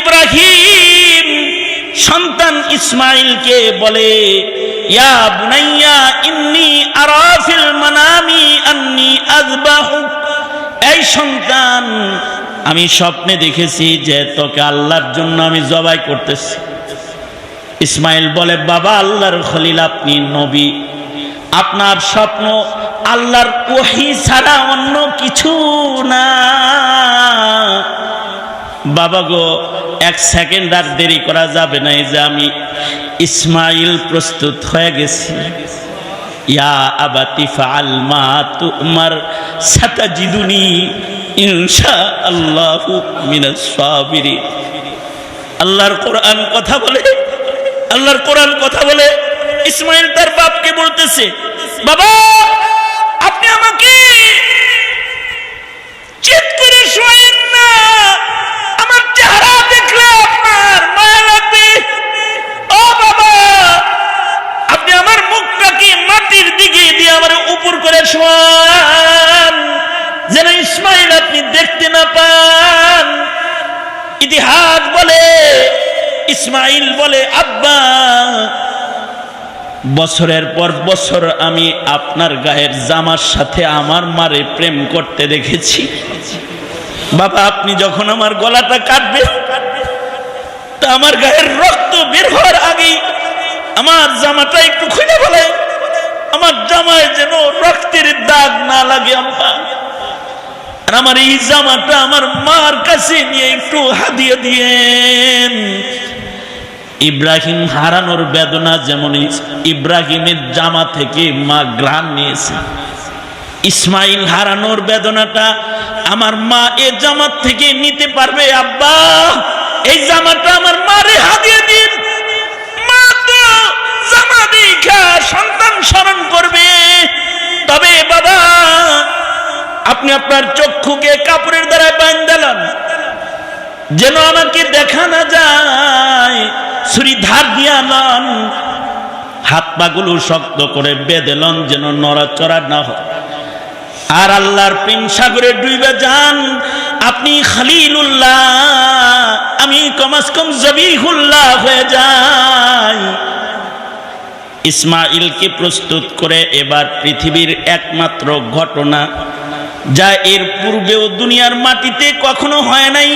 ইব্রাহিম সন্তান ইসমাইলকে বলে, ইয়া বুনাইয়া ইন্নী আরা ফিল মানামি আন্নী আযবাহুক, এই সন্তান আমি স্বপ্নে দেখেছি যে তোকে আল্লাহর জন্য আমি জবাই করতেছি। ইসমাইল বলে, বাবা আল্লাহর খলিল, আপনি নবী, আপনার স্বপ্ন আল্লাহর ওহী ছাড়া অন্য কিছু না। বাবা গো, এক সেকেন্ড আর দেরি করা যাবে না, এই যে আমি ইসমাইল প্রস্তুত হয়ে গেছি। ইয়া আবাতি ফাআল মা তুমার সাতাজিদুনি ইনশাআল্লাহু মিনাস সাবিরিন। আল্লাহর কোরআন কথা বলে, আল্লাহর কোরআন কথা বলে ইসমাইল তার বাপকে বলতেছে, বাবা আপনি আমাকে চিৎ করে শোয়েন না, আমার চেহারা দেখলে আপনার মায়া লাগবে। ও বাবা, আপনি আমার মুখটাকে মাটির দিকে দিয়ে আমার উপর করে শোয়ান, যেন ইসমাইল আপনি দেখতে না পান। ইতিহাস বলে ইসমাইল বলে, আব্বা বছরের পর বছর আমি আপনার গায়ের জামার সাথে আমার মারে প্রেম করতে দেখেছি। বাবা আপনি যখন আমার গলাটা কাটবে, তা আমার গায়ের রক্ত বের হওয়ার আগেই আমার জামাটা একটু খুলে বলে, আমার জামায় যেন রক্তের দাগ না লাগে আম্মা। আর আমার এই জামাটা আমার মার কাছে নিয়ে একটু হাদিয়া দিয়েন। ইব্রাহিম হারানোর বেদনা যেমন ইব্রাহিমের জামা থেকে মা গ্রাণ নিয়েছে, ইসমাইল হারানোর বেদনাটা আমার মা এ জামাত থেকে নিতে পারবে। আব্বা এই জামাটা আমার মারে হাদিয়া দিন। মা তো জামা দেখা সন্তান স্মরণ করবে, তবে বাবা আপনি আপনার চক্ষুকে কাপড়ের দ্বারা বাঁধালেন যেন আমাকে দেখা না যায়, ছুরি ধার দিয়া লন, হাত পাগুলো শক্ত করে বেঁধে লন যেন নড়াচড়া না হয়। আর আল্লাহর প্রেম সাগরে ডুবে যান। আপনি খলিলুল্লাহ, আমি কমাস কম জবিহুল্লাহ হয়ে যাই। ইসমাইলকে প্রস্তুত করে এবার পৃথিবীর একমাত্র ঘটনা, যা এর পূর্বেও দুনিয়ার মাটিতে কখনো হয় নাই,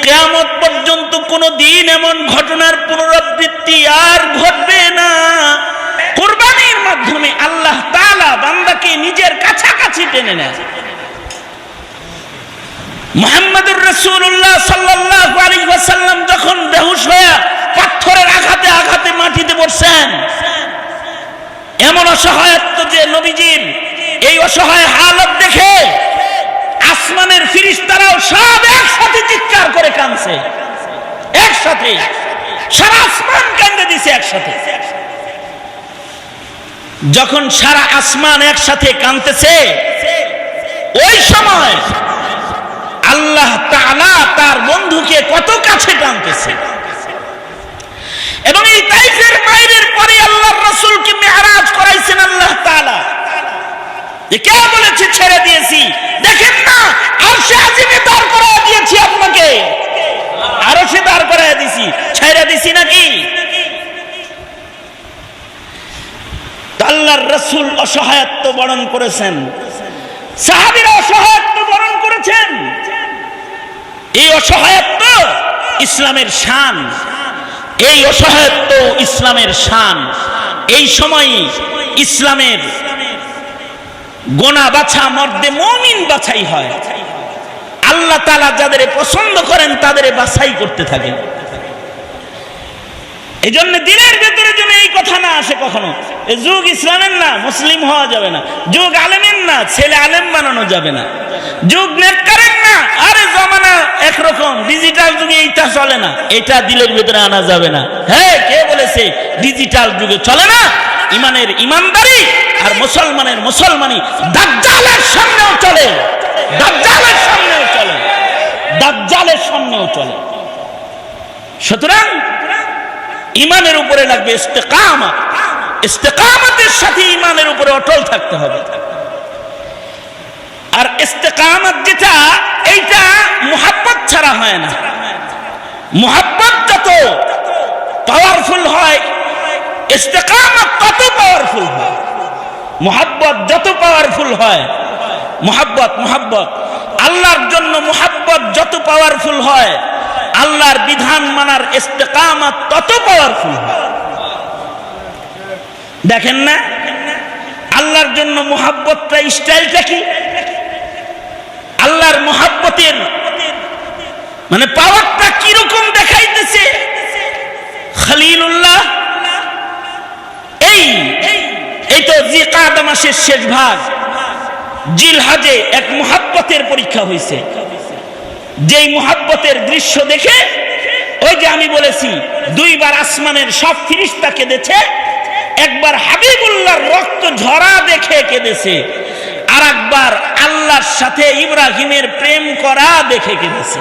কিয়ামত পর্যন্ত কোনো দিন এমন ঘটনার পুনরাবৃত্তি আর ঘটবে না। কুরবানির মাধ্যমে আল্লাহ তাআলা বান্দাকে নিজের কাছাকাছি টেনে নেয়। মুহাম্মদুর রাসূলুল্লাহ সাল্লাল্লাহু আলাইহি ওয়াসাল্লাম যখন বেহুশ হয়ে পাথরের আঘাতে আঘাতে মাটিতে পড়ছেন, এমন অসহায়ত্ব যে নবীজির এই অসহায় হালত দেখে আসমানের ফেরেশতারাও সব একসাথে চিৎকার করে কাঁদছে, একসাথে সারা আসমান কাঁদে দিছে একসাথে। যখন সারা আসমান একসাথে কাঁদতেছে, ওই সময় আল্লাহ তাআলা তার বন্ধুকে কত কাছে টানতেছে। এবং এই তাইফের মাইরের পরে আল্লাহর রাসূলকে মেরাজ করাইছেন আল্লাহ তাআলা। যে কে বলেছে ছেড়ে দিয়েছি? দেখেন না, আরশে আজিমে দাঁড় করায় দিয়েছি আপনাকে, আরশে দাঁড় করায় দিছি, ছেড়ে দিছি নাকি? আল্লাহর রাসূল অসহায়ত্ব বরণ করেছেন, সাহাবীরা অসহায়ত্ব বরণ করেছেন। এই অসহায়ত্ব ইসলামের শান, এই অসহায়ত্ব ইসলামের শান। এই সময় ইসলামের গোনা বাছা মর্দে মুমিন বাছাই হয়। আল্লাহ তাআলা যাদের পছন্দ করেন তাদের বাছাই করতে থাকেন। এই জন্য দিনের ভেতরে যেন এই কথা না আসে কখনো, এই যুগ ইসলামের না, মুসলিম হওয়া যাবে না। যুগ আলেমের না, ছেলে আলেম বানানো যাবে না। যুগ নেককারের না, আরে জমানা একরকম, ডিজিটাল যুগে এইটা চলে না, এটা দিলের ভেতরে আনা যাবে না। হ্যাঁ, কে বলেছে ডিজিটাল যুগে চলে না? ইমানের ইমানদারি আর মুসলমানের মুসলমানি দাজ্জালের সামনেও চলে, দাজ্জালের সামনেও চলে, দাজ্জালের সামনেও চলে। সুতরাং ইমানের উপরে লাগবে ইস্তেকামত, ইস্তেকামতের সাথে ইমানের উপরে অটল থাকতে হবে। আর ইস্তেকামত যেটা, এইটা মুহাব্বত ছাড়া হয় না। মুহাব্বত যত পাওয়ারফুল হয়, ইস্তেকামত তত পাওয়ারফুল হয়। মুহাব্বত যত পাওয়ারফুল হয়, মুহাব্বত আল্লাহর জন্য মুহাব্বত যত পাওয়ারফুল হয়, আল্লাহর বিধান মানার ইস্তেকামত তত পাওয়ারফুল হয়। দেখেন না আল্লাহর জন্য মুহাব্বতটা স্টাইলটা কি? আল্লাহর মুহাব্বতের মানে পাওয়ারটা কিরকম দেখাইতেছে। খলিলুল্লাহ এই তো জিলকাদা মাসের শেষ ভাগ, জিলহাজে এক মুহাব্বতের পরীক্ষা হয়েছে। যেই মুহাব্বতের দৃশ্য দেখে, ওই যে আমি বলেছি দুইবার আসমানের সব ফেরেশতা কেঁদেছে, একবার হাবিবুল্লাহর রক্ত ঝরা দেখে কেঁদেছে, আর একবার আল্লাহর সাথে ইব্রাহিমের প্রেম করা দেখে কেঁদেছে।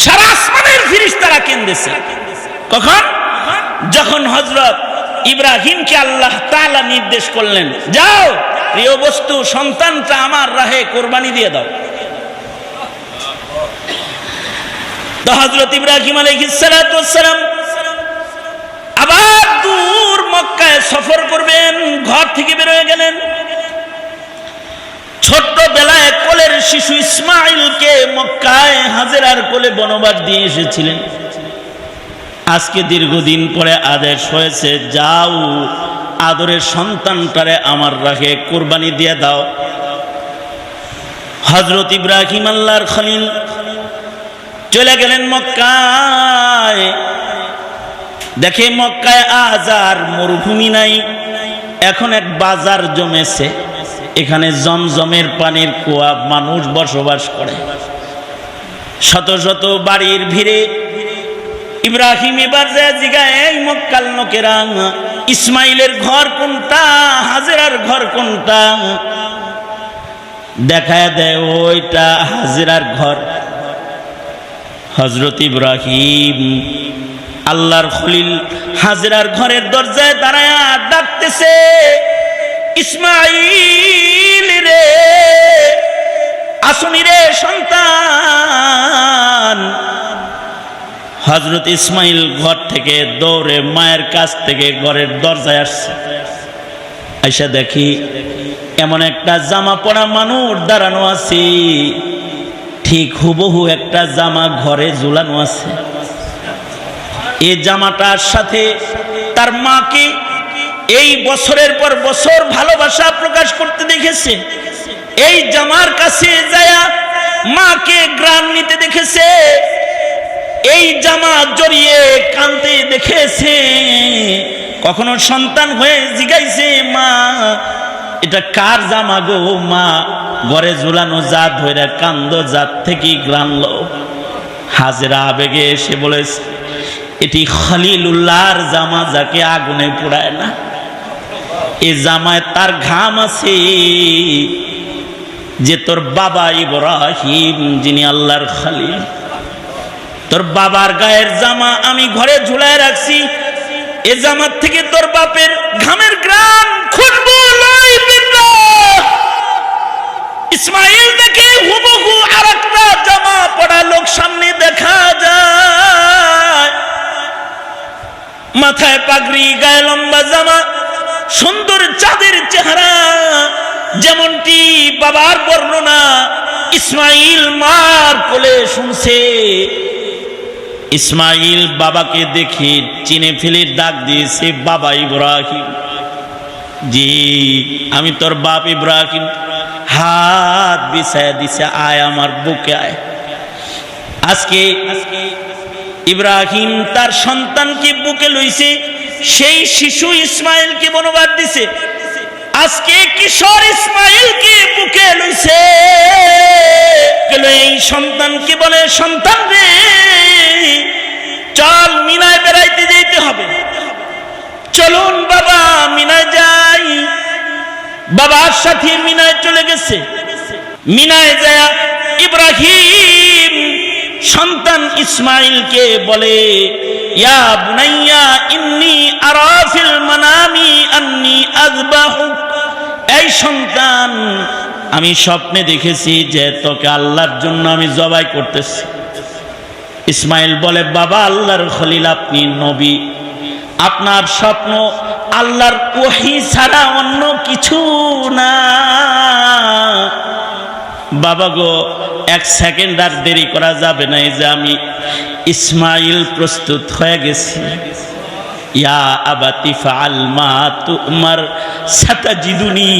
সারা আসমানের ফেরেশতারা কেঁদেছে। কখন? যখন হযরত ইব্রাহিমকে আল্লাহ তাআলা নির্দেশ করলেন, যাও প্রিয় বস্তু সন্তানটা আমার রাহে কোরবানি দিয়ে দাও। তো হযরত ইব্রাহিম আলাইহিস সালাতু ওয়াস সালাম আবার দূর মক্কায় সফর করবেন, ঘর থেকে বের হয়ে গেলেন। ছোট্ট বেলায় কোলের শিশু ইসমাইলকে মক্কায় হাজেরার কোলে বনবাস দিয়ে এসেছিলেন। আজকে দীর্ঘদিন পরে আদেশ হয়েছে, যাও আদরের সন্তানটারে আমার রাহে কুরবানি দিয়ে দাও। হযরত ইব্রাহিম আল্লাহর খলিল চলে গেলেন মক্কায়। দেখে মক্কায় আজ আর মরুভূমি নাই, এখন এক বাজার জমেছে। এখানে জমজমের পানির কুয়া, মানুষ বসবাস করে। শত শত বাড়ির ভিড়ে ইব্রাহিম এবার যায় জিগায়, এই মক্কার লোকেরা, ইসমাইলের ঘর কোনটা, হাজেরার ঘর কোনটা? দেখায় দেয় ওইটা হাজেরার ঘর। হযরত ইব্রাহিম আল্লাহর খলিল হাজেরার ঘরের দরজায় দাঁড়ায় ডাকতেছে, ইসমাইল রে, আসুনি রে সন্তান। হযরত ইসমাইল ঘর থেকে দৌড়ে মায়ের কাছ থেকে ঘরের দরজায় আসছে। আইসা দেখি এমন একটা জামা পরা মানুষ দাঁড়ানো আছে, ঠিক হুবহু একটা জামা ঘরে ঝুলানো আছে। এই জামাটার সাথে তার মাকে এই বছরের পর বছর ভালোবাসা প্রকাশ করতে দেখেছে। এই জামার কাছে যায়া মাকে গ্রাণ নিতে দেখেছে। এই জামা জড়িয়ে কাঁদতে দেখেছে। কখনো সন্তান হয়ে জিগাইছে, মা এটা কার জামা গো মা? ঘরে ঝুলানো জাত ধরে কান্দ, জাত থেকে গ্রাণ লো। হাজেরা আবেগে এসে বলেছে, এটি খলিলুল্লাহর জামা, যাকে আগুনে পোড়ায় না। এই জামায় তার ঘাম আছে, যে তোর বাবা ইব্রাহিম যিনি আল্লাহর খলিল, তোর বাবার গায়ের জামা আমি ঘরে ঝুলায় রাখছি। এ জামার থেকে তোর বাপের ঘামের গ্রাণ খুশবু লইবে না। ইসমাইল দেখে হুবহু আরেকটা জামা পড়া লোক সামনে দেখা যায়, মাথায় পাগড়ি, গায়ে লম্বা জামা, সুন্দর চাঁদের চেহারা। যেমনটি বাবার বর্ণনা ইসমাইল মার কোলে শুনছে। ইসমাইল বাবাকে দেখে চিনে ফেলে ডাক দিয়েছে, বাবা ইব্রাহিম। জি আমি তোর বাপ ইব্রাহিম। হাত বিছায়া দিছে, আয় আমার বুকে আয়। আজকে ইব্রাহিম তার সন্তানকে বুকে লইছে, সেই শিশু ইসমাইলকে বনবাস দিছে। আজকে কিশোর ইসমাইলকে বুকে লইছে, এই সন্তানকে বলে, সন্তান রে চল মিনায় বেড়াইতে যেতে হবে, চলুন বাবা মিনায় যাই। বাবার সাথে মিনায় চলে গেছে। মিনায় যায় ইব্রাহিম সন্তান ইসমাইলকে বলে, ইয়া বুনাইয়া ইন্নী আরা ফিল মানামি আন্নী আযবাহুক। এই সন্তান, আমি স্বপ্নে দেখেছি যে তোকে আল্লাহর জন্য আমি জবাই করতেছি। ইসমাইল বলে, বাবা আল্লাহর খলিল, আপনি নবী, আপনার স্বপ্ন আল্লাহর ওহী ছাড়া অন্য কিছু না। বাবা গো, এক সেকেন্ড আর দেরি করা যাবে না, এই যে আমি ইসমাইল প্রস্তুত হয়ে গেছি। ইয়া আবাতি ফাআল মা তুমার সাতাজিদুনি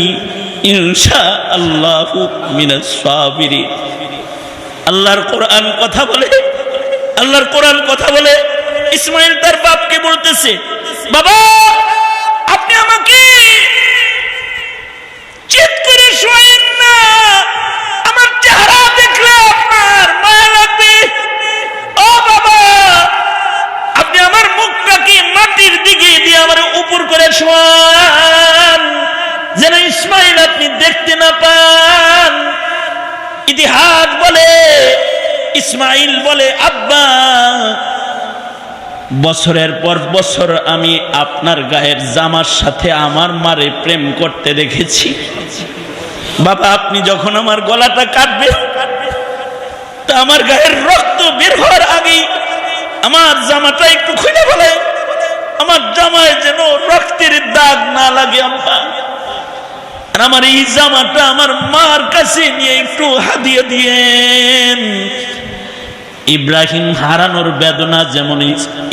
ইনশাআল্লাহু মিনাস সাবিরিন। আল্লাহর কোরআন কথা বলে, আল্লাহর কোরআন কথা বলে ইসমাইল তার বাপকে বলতেছে, বাবা আপনি আমাকে চিৎ করে শোয়েন না, আমার চেহারা দেখলে আপনার মায়া লাগবে। ও বাবা, আপনি আমার মুখটাকে মাটির দিকে দিয়ে আমার উপর করে শোয়ান, যেন ইসমাইল আপনি দেখতে না পান। ইতিহাস বলে, ইসমাইল বলে, আব্বা বছরের পর বছর আমি আপনার গায়ের জামার সাথে আমার মারে প্রেম করতে দেখেছি। বাবা আপনি যখন আমার গলাটা কাটবে, তা আমার গায়ের রক্ত বের হওয়ার আগেই আমার জামাটা একটু খুলে ফেলে, আমার জামায় যেন রক্তের দাগ না লাগে আম্মা। আর আমার এই জামাটা আমার মার কাছে নিয়ে একটু হাদিয়া দিয়েন। ইব্রাহিম হারানোর বেদনা যেমন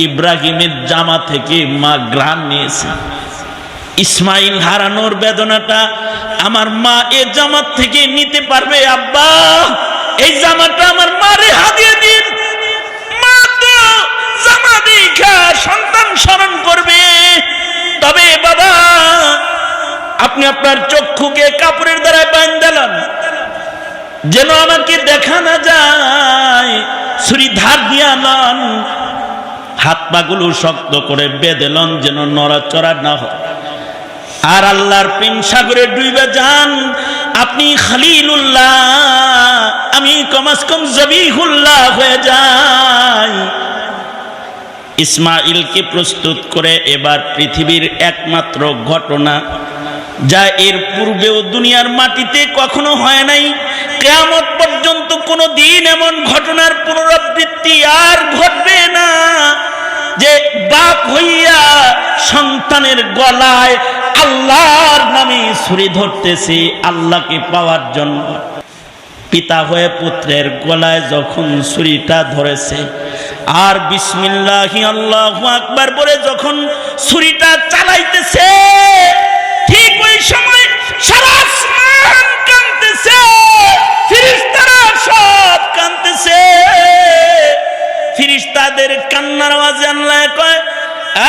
ইব্রাহিমের জামা থেকে মা ঘ্রাণ নিয়েছে, ইসমাইল হারানোর বেদনাটা আমার মা এই জামা থেকে নিতে পারবে। আব্বা এই জামাটা আমার মারে হাদিয়া দিন। মা তো জামা দেখা সন্তান স্মরণ করবে, তবে বাবা আপনি আপনার চক্ষুকে কাপড়ের দ্বারা বাঁধালেন যেন আমাকে দেখা না যায়, ছুরি ধার দিয়া নন, হাত পাগুলো শক্ত করে বেঁধে লন যেন নড়াচড়া না হয়। আর আল্লাহর প্রেম সাগরে ডুবে যান আপনি খলিলুল্লাহ, আমি কমাস কম জবিহুল্লাহ হয়ে যাই। ইসমাইলকে প্রস্তুত করে এবার পৃথিবীর একমাত্র ঘটনা, যা এর পূর্বেও দুনিয়ার মাটিতে কখনো হয় নাই, কিয়ামত পর্যন্ত কোনো দিন এমন ঘটনার পুনরাবৃত্তি আর ঘটবে না, যে বাপ হইয়া সন্তানের গলায় আল্লাহর নামে ছুরি ধরতেছে আল্লাহকে পাওয়ার জন্য। পিতা হয়ে পুত্রের গলায় যখন ছুরিটা ধরেছে আর বিসমিল্লাহি আল্লাহু আকবার বলে যখন ছুরিটা চালাইতেছে, ঠিক ওই সময় সারা আসমান কাঁদতেছে, ফেরেশতারা সব কাঁদতেছে। ফেরেশতাদের কান্নার আওয়াজে আল্লাহ কয়,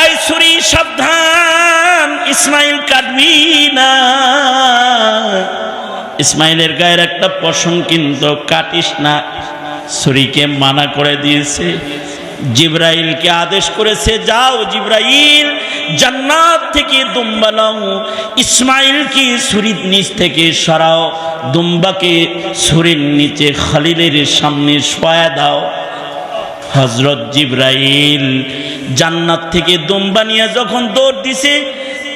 এই ছুরি সাবধান, ইসমাইল কাটবি না। ইসমাইলের গায়ের একটা পশম কিন্তু কাটিস না, ছুরিকে মানা করে দিয়েছে। জিবরাইলকে আদেশ করেছে, যাও জিবরাইল জান্নাত থেকে দুম্বা নাও, ইসমাইলকে ছুরির নিচ থেকে সরাও, দুম্বাকে ছুরির নিচে খলিলের সামনে শোয়া দাও। হযরত জিবরাইল জান্নাত থেকে দুম্বা নিয়ে যখন দৌড় দিছে,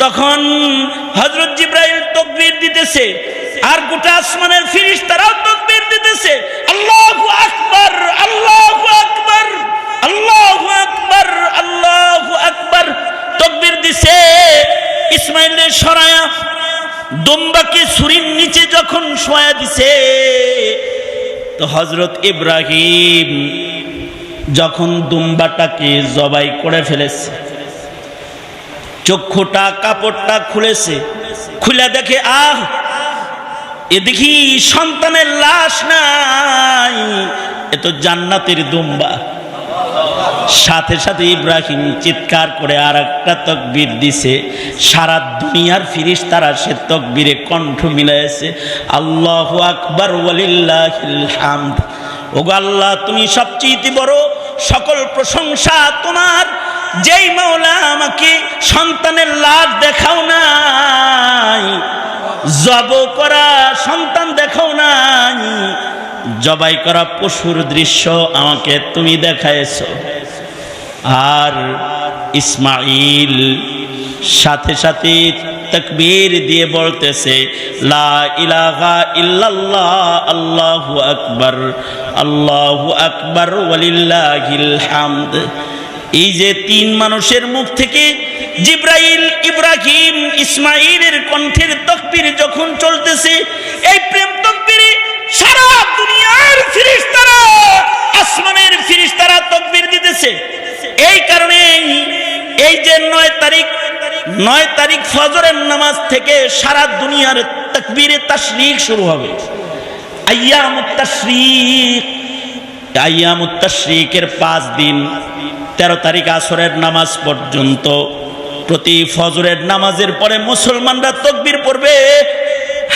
তখন হযরত জিবরাইল তাকবীর দিতেছে, আর গোটা আসমানের ফেরেশতারাও তাকবীর দিতেছে, আল্লাহু আকবার, আল্লাহু আকবার, আল্লাহু আকবার, আল্লাহু আকবার তাকবীর দিছে। ইসমাইলের সরায়া দুম্বাকে ছুরির নিচে যখন শোয়া দিছে, তো হযরত ইব্রাহিম যখন দুম্বাটাকে জবাই করে ফেলেছে, চক্ষুটা কাপড়টা খুলেছে, খুলে দেখে এ দেখি সন্তানের লাশ নাই, এ তো জান্নাতের দুম্বা। সাথে সাথে ইব্রাহিম চিৎকার করে আর একটা তাকবীর দিছে। সারা দুনিয়ার ফেরেশতারা সে তাকবীরে কণ্ঠ মিলাইছে, আল্লাহু আকবার ওয়ালিল্লাহিল হামদ। ওগো আল্লাহ, তুমি সবচেয়ে বড়, সকল প্রশংসা তোমার, যেই মাওলা আমাকে সন্তানের লাশ দেখাও নাই, জব করা সন্তান দেখাও নাই, জবাই করা পশুর দৃশ্য আমাকে তুমি দেখাইছো। আর ইসমাইল সাথে সাথে তাকবীর দিয়ে বলতেছে লা ইলাহা ইল্লাল্লাহ আল্লাহু আকবার ওয়ালিল্লাহিল হামদ। এই যে তিন মানুষের মুখ থেকে জিব্রাইল, ইব্রাহিম, ইসমাইলের কণ্ঠের তাকবীর যখন চলতেছে, এই প্রেম তাকবীরে সারা দুনিয়ার ফেরেশতারা, আসমানের ফেরেশতারা তাকবীর দিতেছে। এই কারণে এই যে 9 তারিখ ফজরের নামাজ থেকে সারা দুনিয়ার তাকবীরে তাশরীক শুরু হবে। আইয়ামুত তাশরীকের 5 দিন 13 তারিখ আসরের নামাজ পর্যন্ত প্রতি ফজরের নামাজের পরে মুসলমানরা তাকবীর পড়বে।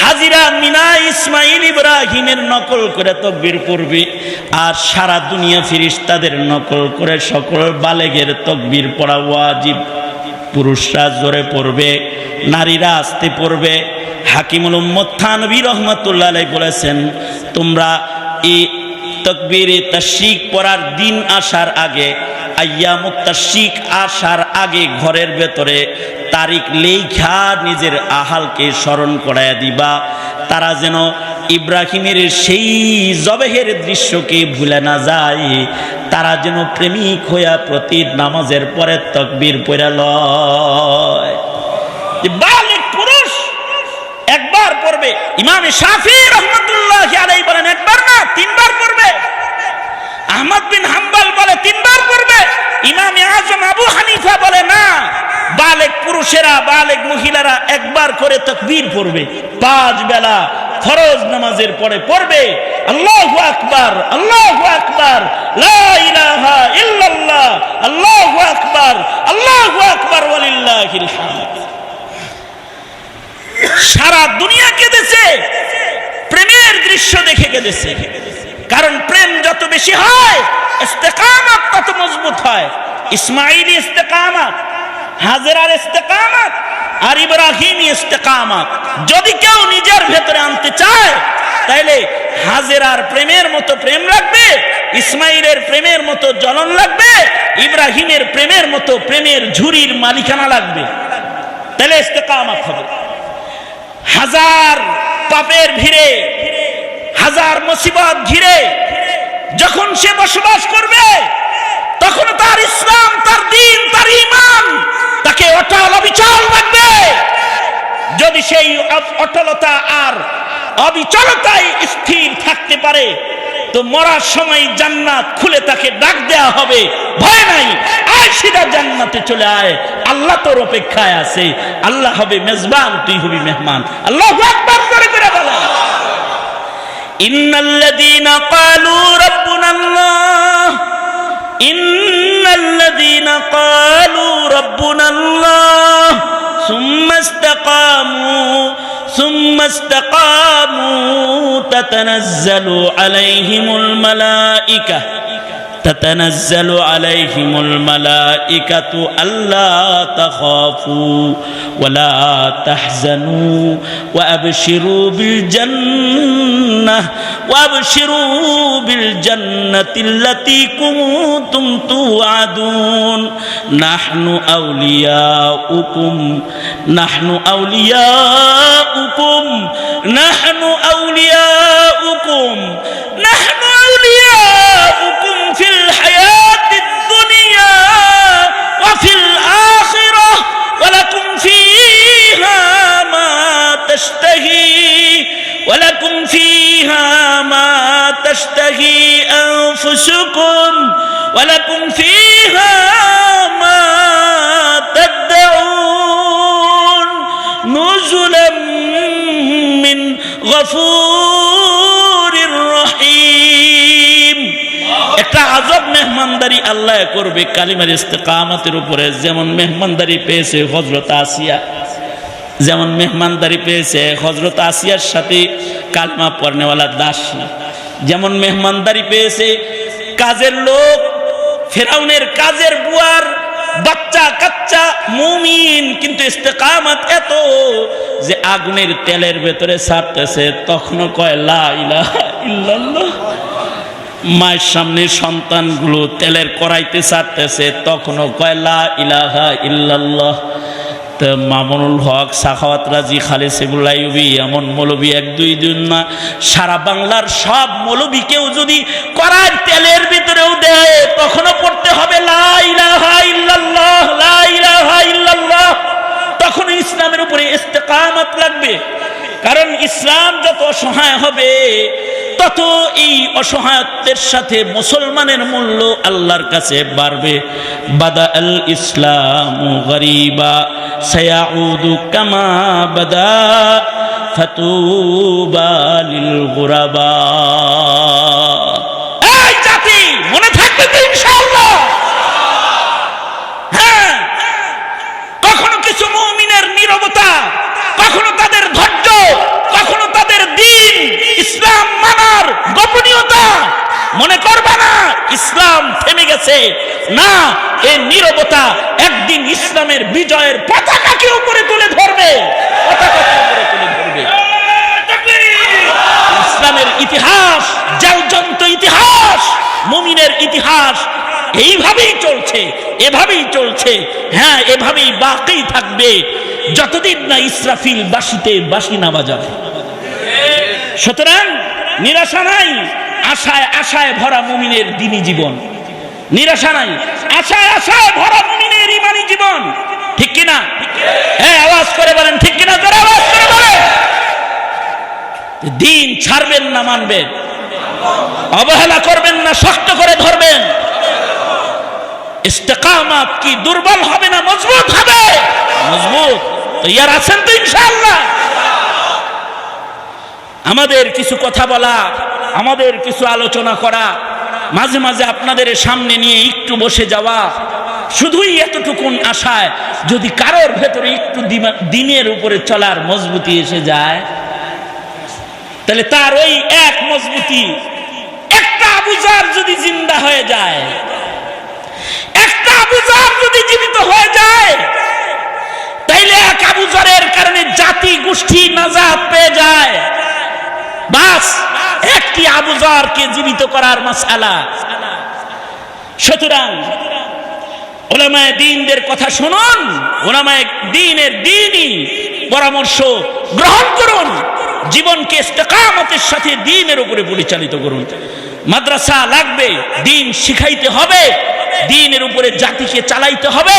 হাজিরা মিনা ইসমাইল ইব্রাহিমের নকল করে তাকবীর পড়বে, আর সারা দুনিয়া ফেরেশতাদের নকল করে সকল বালেগের তাকবীর পড়া ওয়াজিব। পুরুষরা জোরে পড়বে, নারীরা আস্তে পড়বে। হাকিমুল উম্মত থানভী রাহমাতুল্লাহ আলাইহি বলেছেন, তোমরা এই তাকবীরে তাশরীক পড়ার দিন আসার আগে, আইয়ামুত তাশরীক আসার আগে ঘরের ভেতরে তারিখ লেখা নিজের আহালকে স্মরণ করায়া দিবা, তারা যেন ইব্রাহিমের সেই জবেহের দৃশ্যকে ভুলে না যায়, তারা যেন প্রেমিক হইয়া প্রতি নামাজের পরে তাকবীর পড়া লয়। বালিগ পুরুষ একবার পড়বে, ইমাম শাফিঈ রাহমাতুল্লাহি আলাইহি বলেন একবার না 3 বার পড়বে, আহমদ বিন হাম্বল বলে 3 বার পড়বে, ইমাম আজম আবু হানিফা বলে না, বালেগ পুরুষেরা, বালেগ মহিলারা একবার করে তাকবীর পড়বে। 5 বেলা ফরজ নামাজের পরে পড়বে আল্লাহু আকবার, আল্লাহু আকবার, লা ইলাহা ইল্লাল্লাহ, আল্লাহু আকবার ওয়ালিল্লাহিল হামদ। সারা দুনিয়া কেঁদেছে, প্রেমের দৃশ্য দেখে কেঁদেছে। কারণ প্রেম যত বেশি হয়, ইস্তেকামত তত মজবুত হয়। ইসমাইলি ইস্তেকামত, হাজেরার ইস্তেকামত, আর ইব্রাহিমি ইস্তেকামত যদি কেউ নিজের ভেতরে আনতে চায়, তাইলে হাজেরার প্রেমের মতো প্রেম লাগবে, ইসমাইলের প্রেমের মতো জ্বলন লাগবে, ইব্রাহিমের প্রেমের মতো প্রেমের ঝুরির মালিকানা লাগবে, তাহলে ইস্তেকামত হবে। হাজার পাপের ভিড়ে, হাজার মুসিবত ঘিরে যখন সে বসবাস করবে, তখন তার ইসলাম, তার দ্বীন, তার ঈমান তাকে অটল অবিচল রাখবে। যদি সেই অটলতা আর অবিচলতায় স্থির থাকতে পারে, তো মরার সময় জান্নাত খুলে তাকে ডাক দেয়া হবে, ভয় নাই, আয় সিধা জান্নাতে চলে আয়, আল্লাহ তোর অপেক্ষায় আছে। আল্লাহ হবে মেজবান, তুই হবি মেহমান। আল্লাহু আকবার করে করে বলেন। ইন্নাল্লাযীনা ক্বালু রাব্বুনাল্লাহ, ইন্নাল্লাযীনা ক্বালু রাব্বুনাল্লাহ ثم استقاموا تتنزل عليهم الملائكة ألا تخافوا ولا تحزنوا وأبشروا بالجنة التي كنتم توعدون نحن أولياؤكم في الحياة الدنيا وفي الآخرة ولكم فيها ما تشتهي أنفسكم ولكم فيها ما تدعون نزلا من غفور رحيم। একটা আজব মেহমানদারি আল্লাহ করবে কালিমার ইস্তেকামতের উপরে। যেমন মেহমানদারি পেয়েছে হযরত আসিয়া, যেমন মেহমানদারি পেয়েছে হযরত আসিয়ার সাথে কালিমা পড়নেওয়ালা দাসী, যেমন মেহমানদারি পেয়েছে কাজের লোক, ফেরাউনের কাজের বুয়ার বাচ্চা কাচ্চা মুমিন, কিন্তু ইস্তেকামত এত যে আগুনের তেলের ভেতরে ছাড়তেছে, তখনও কয় লা ইলাহা ইল্লাল্লাহ। মায়ের সামনে সন্তানগুলো তেলের কড়াইতে ছাড়তেছে, তখনও কয় লা ইলাহা ইল্লাল্লাহ। তো মামুনুল হক, সাখাওয়াত রাজি, খালেদ সাইফুল্লাহ আইয়ুবী, এমন মৌলবী এক দুই দিন না, সারা বাংলার সব মৌলবীকেও যদি কড়ার তেলের ভিতরেও দেয় তখনও পড়তে হবে লা ইলাহা ইল্লাল্লাহ, লা ইলাহা ইল্লাল্লাহ। তখন ইসলামের উপরে ইস্তেকামত লাগবে। কারণ ইসলাম যত অসহায় হবে তত এই অসহায়ত্বের সাথে মুসলমানের মূল্য আল্লাহর কাছে বাড়বে। বাদা আল ইসলামু গরিবা সায়াউদু কামা বাদা ফাতুবা লিল গুরাবা। এই জাতি মনে থাকবে তো ইনশাআল্লাহ। হ্যাঁ, কখনো কিছু মুমিনের নীরবতা, কখনো তাদের ধৈর্য, কখনো তাদের দ্বীন ইসলাম মানার গোপনীয়তা মনে করবা না ইসলাম থেমে গেছে। না, এই নীরবতা একদিন ইসলামের বিজয়ের পতাকাকে উপরে তুলে ধরবে, পতাকাকে উপরে তুলে ধরবে। ইসলামের ইতিহাস জালজন্ত ইতিহাস, মুমিনের ইতিহাস এইভাবেই চলছে, এভাবেই চলছে। হ্যাঁ, এভাবেই বাকি থাকবে যতদিন না ইসরাফিল বাঁশিতে বাঁশি না বাজাবে। সুতরাং নিরাশা নাই, আশায় আশায় ভরা মুমিনের দ্বীনি জীবন। নিরাশা নাই, আশায় আশায় ভরা মুমিনের ঈমানি জীবন। ঠিক কিনা? হ্যাঁ, আওয়াজ করে বলেন ঠিক কিনা, জোরে আওয়াজ করে বলেন। দ্বীন ছাড়বেন না, মানবেন, অবহেলা করবেন না, শক্ত করে ধরবেন। ইস্তেকামত কি দুর্বল হবে না মজবুত হবে? মজবুত। তৈয়ার আছেন তো ইনশাআল্লাহ? আমাদের কিছু কথা বলা, আমাদের কিছু আলোচনা করা, মাঝে মাঝে আপনাদের সামনে নিয়ে একটু বসে যাওয়া, শুধুই এতটুকুন আশায় যদি কারোর ভেতরে একটু দ্বীনের উপরে চলার মজবুতি এসে যায়, তাহলে তার ওই এক মজবুতি, একটা আবু জার যদি জিন্দা হয়ে যায়, একটা আবু জার যদি জীবিত হয়ে যায়, তাইলে এক আবু জারের কারণে জাতি গোষ্ঠী নাজাত পেয়ে যায়। বাস, একটি আবু জারকে জীবিত করার মাসআলা। সুতরাং উলামায়ে দ্বীনদের কথা শুনুন, উলামায়ে দ্বীনের দ্বীনি পরামর্শ গ্রহণ করুন, জীবনকে ইস্তেকামতের সাথে দ্বীনের উপরে পরিচালিত করুন। মাদ্রাসা লাগবে, দ্বীন শিখাইতে হবে, দ্বীনের উপরে জাতিকে চালাইতে হবে,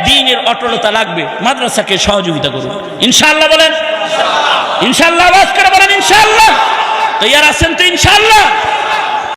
দ্বীনের অটলতা লাগবে। মাদ্রাসাকে সহযোগিতা করুন ইনশাআল্লাহ। বলেন ইনশাআল্লাহ, আওয়াজ করে বলেন ইনশাআল্লাহ। তৈয়ার আছেন তো ইনশাআল্লাহ?